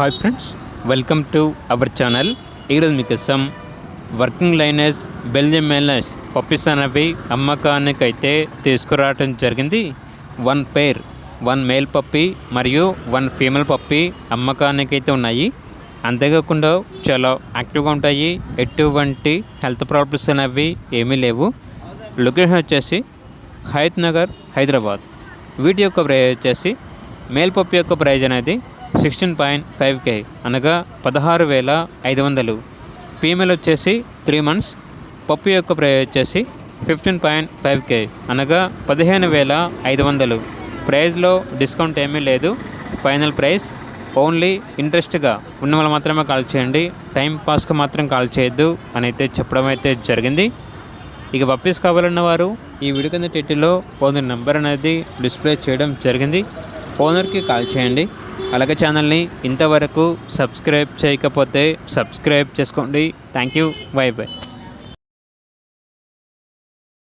Hi friends, welcome to our channel. ఈరోజు మీకోసం working liners Belgium మెయినర్స్ puppies అనేవి అమ్మకానికి అయితే తీసుకురావడం జరిగింది. 1 పేర్ 1 మేల్ పప్పీ మరియు 1 ఫీమేల్ పప్పీ అమ్మకానికి అయితే ఉన్నాయి. అంతేకాకుండా చాలా యాక్టివ్గా ఉంటాయి. ఎటువంటి హెల్త్ ప్రాబ్లమ్స్ అనేవి ఏమీ లేవు. లొకేషన్ వచ్చేసి హయత్ నగర్, హైదరాబాద్. వీటి యొక్క ప్రైస్ వచ్చేసి మేల్ పప్పీ యొక్క ప్రైజ్ అనేది 16.5K అనగా 16,500. ఫీమేల్ వచ్చేసి 3 months. పప్పి యొక్క ప్రైస్ వచ్చేసి 15.5K అనగా 15,500. ప్రైస్లో డిస్కౌంట్ ఏమీ లేదు. Final price. ఓన్లీ ఇంట్రెస్ట్గా ఉన్న వాళ్ళు మాత్రమే కాల్ చేయండి, టైం పాస్కి మాత్రం కాల్ చేయొద్దు అని అయితే చెప్పడం అయితే జరిగింది. ఇక పప్పీస్ కావాలన్న వారు ఈ వీడియో కింద టైటిల్లో ఓనర్ నెంబర్ అనేది డిస్ప్లే చేయడం జరిగింది. ఓనర్కి కాల్ చేయండి. అలాగే ఛానల్ని ఇంతవరకు సబ్స్క్రైబ్ చేయకపోతే సబ్స్క్రైబ్ చేసుకోండి. Thank you. By by.